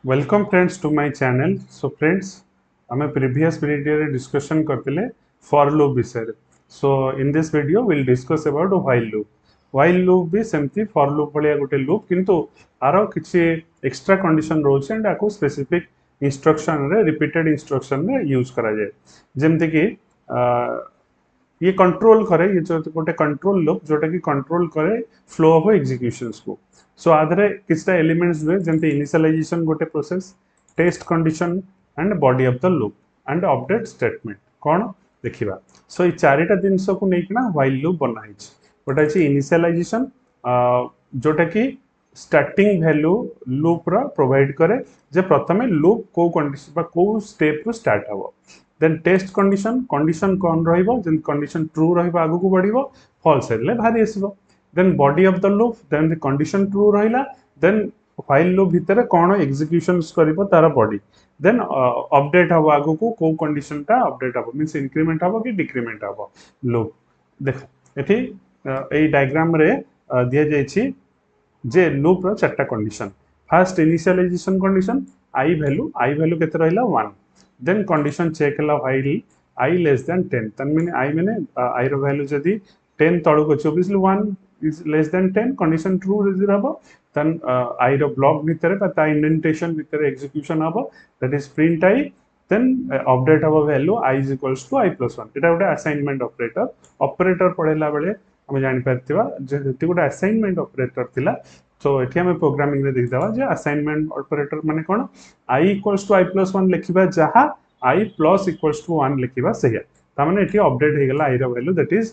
Welcome friends to my channel. So friends, हमें previous video रे discussion करते for loop विषय रे. So in this video we'll discuss about while loop. While loop भी सेमती for loop भलिया गोटे loop किंतु आरो किछि extra condition रोचे एंड आको specific instruction रे repeated instruction रे use करा जाए. जेमते कि ये कंट्रोल करे ये जो गोटे कंट्रोल लूप जोटा कि कंट्रोल करे फ्लो ऑफ एग्जीक्यूशंस को सो आधरे किछटा एलिमेंट्स हुए जेमते इनिशियलाइजेशन गोटे process test condition and body of the loop and update statement कौन देखिबा सो ये चारिटा जिंस को नेकिना व्हाइल लूप बना हिच गोटा अछि इनिशियलाइजेशन जोटा कि स्टार्टिंग वैल्यू लूप रा प्रोवाइड करे जे प्रथमे लूप को कंडीशन बा को स्टेप रु स्टार्ट हबो देन टेस्ट कंडीशन कौन रहिबो जेन कंडीशन ट्रू रहिबो आगु को बढ़िबो फॉल्स हेले भारी आसीबो then body of the loop then the condition true रहिला देन व्हाइल लूप भितर कोन एग्जीक्यूशंस करिवो तारा बॉडी देन अपडेट हबो आगु को कंडीशन ता अपडेट हबो मींस इंक्रीमेंट हबो कि डिक्रीमेंट हबो लूप देखो एठी ए डायग्राम रे दिया जायछि जे loop row चारटा condition first initialisation condition I value केते रहिला 1 देन कंडीशन चेक हला व्हाइल आई लेस देन 10 तन माने आई रो वैल्यू जदी 10 तळु को obviously 1 is less than 10 condition true रिजर हबो तन आई रो ब्लॉक भितरे ता इंडेंटेशन भितरे एग्जीक्यूशन हबो that is print i then update हबो value i is equals to i plus 1 एटा गोटे असाइनमेंट ऑपरेटर पढेला बेले हम जानि परतिबा जे गोटे असाइनमेंट ऑपरेटर थिला सो एठी हम प्रोग्रामिंग रे देखि दवा जे असाइनमेंट ऑपरेटर माने कोन i equals to i plus 1 लिखिबा जहा i प्लस इक्वल्स टू 1 लिखिबा सहिया ता माने एठी अपडेट हे गेला i रो वैल्यू दैट इज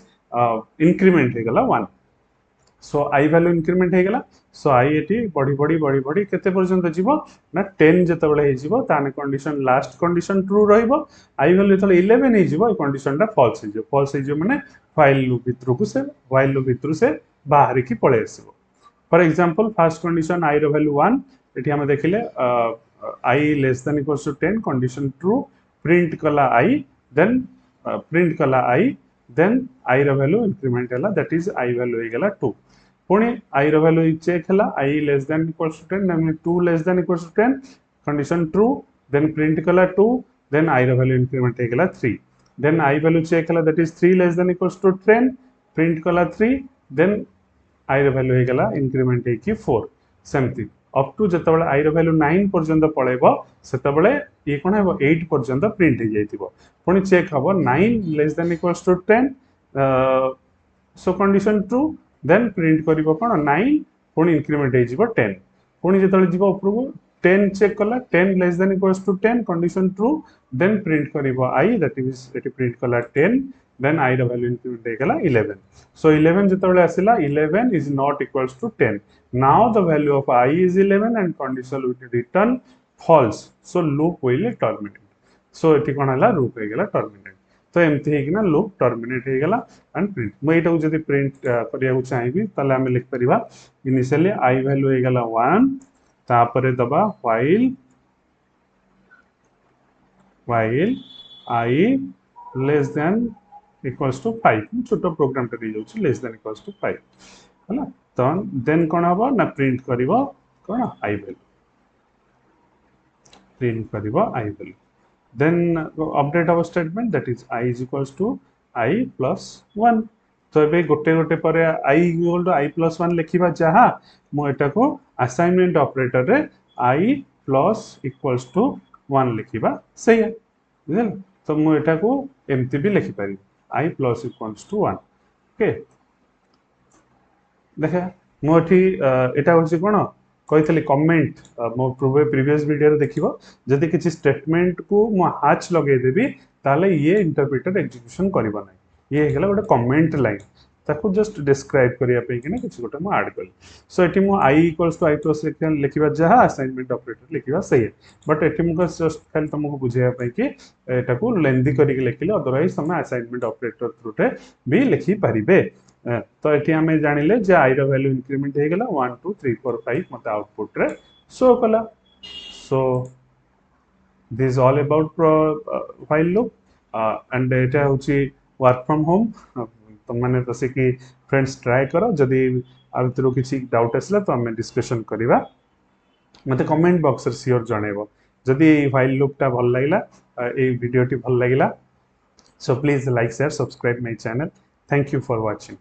इंक्रीमेंट हे गेला 1 सो i वैल्यू इंक्रीमेंट हे गेला सो i एठी बढ़ी केते पर्यंत जीवो ना 10 जते बेले हे जीवो ताने कंडीशन लास्ट कंडीशन ट्रू रहिबो i वैल्यू तले 11 हे जीवो कंडीशन ता फॉल्स हे जीवो माने व्हाइल लूप भितरु से बाहर की पळे आसीबो for example first condition i रो वैल्यू 1 एठी हम देखिले i less than equals to 10 condition true print कला i देन देन i रो वैल्यू इंक्रीमेंट हला दैट इज i वैल्यू हे गेला 2 पुणी i रो वैल्यू चेक हला i less than equals to 10 नमे 2 less than equals to 10 condition true then print कला 2 देन i रो वैल्यू इंक्रीमेंट हे गेला 3 देन i वैल्यू चेक हला that is 3 less than equals to 10 print कला 3 देन i रो value हे गेला इंक्रीमेंट हे की 4 सेमती अप टू जते बेले i रो वैल्यू 9 पर्यंत पळेबो सेते बेले ये कोन हेबो 8 पर्यंत प्रिंट हे जाइतिबो पुणी चेक हबो 9 less than equals to 10 so condition true then print करिवो कोन 9 पुणी इंक्रीमेंट हे जिवो 10 पुणी जते बेले जिवो ऊपर को 10 चेक कला 10 less than equals to 10 condition true then print करिवो i दैट इज एटी प्रिंट कला 10 then i रो वैल्यू इंक्रीमेंट हे गेला 11 so 11 जते बेले आसिला 11 is not equals to 10 now the value of I is 11 and condition will return false so loop will terminate so एठी कोन हला loop हे गेला terminate तो एमती हे किना loop terminate हे गेला and print मैं एटा को जदी print करिया को चाहिबी तले हम लिख परिबा initially I value हे गेला 1 तापरे दबा while I less than equals to 5 छोटो प्रोग्राम टे जाउछ लेस देन इक्वल्स टू 5 हला तो देन कोन हबो ना प्रिंट करिवो कोन i वैल्यू प्रिंट करिवो i value then update of statement that is i is equals to i plus 1 तो एबे गोटे पर i equal to i plus 1 लिखिबा जहा मो एटा को असाइनमेंट ऑपरेटर रे i plus equals to 1 लिखिबा सही है बुझल तो मो एटा को एमती भी लिखि पारि i plus equals to 1 okay देखा मोठी एटा होछि कोन कहितले कमेंट मो प्रीवियस वीडियो रे देखिबो जदि किछि स्टेटमेंट को मो हाच लगे देबी ताले ये इंटरप्रेटर एग्जीक्यूशन करबा नै ये हेला गोटे कमेंट लाइन ताको जस्ट डिस्क्राइब करिया पे कि ना किछि गोटे मो ऐड करली सो एटी मो i equals to i plus लिखिबा जहा असाइनमेंट ऑपरेटर लिखिबा सही है बट एटी मो जस्ट खाली तुमको बुझाया पे कि एटा को लेंदी करिक लिखले अदरवाइज तुम असाइनमेंट ऑपरेटर थ्रूटे भी लिखि परिबे तो एटी हमें जानिले जे i रो वैल्यू इंक्रीमेंट हे गेला 1 2 3 4 5 मते आउटपुट रे शो कला so this is all about while loop and एटा होची वर्क फ्रॉम होम तुम मैंने बसे कि फ्रेंड्स ट्राई करो जदि आ भितर किसी डाउट आसला तो हमें डिस्कशन करिबा मते कमेंट बॉक्स रे सियोर जणेबो जदि व्हाइल लूप टा भल लागिला ए वीडियो टी भल लागिला so please like share subscribe my channel thank you for watching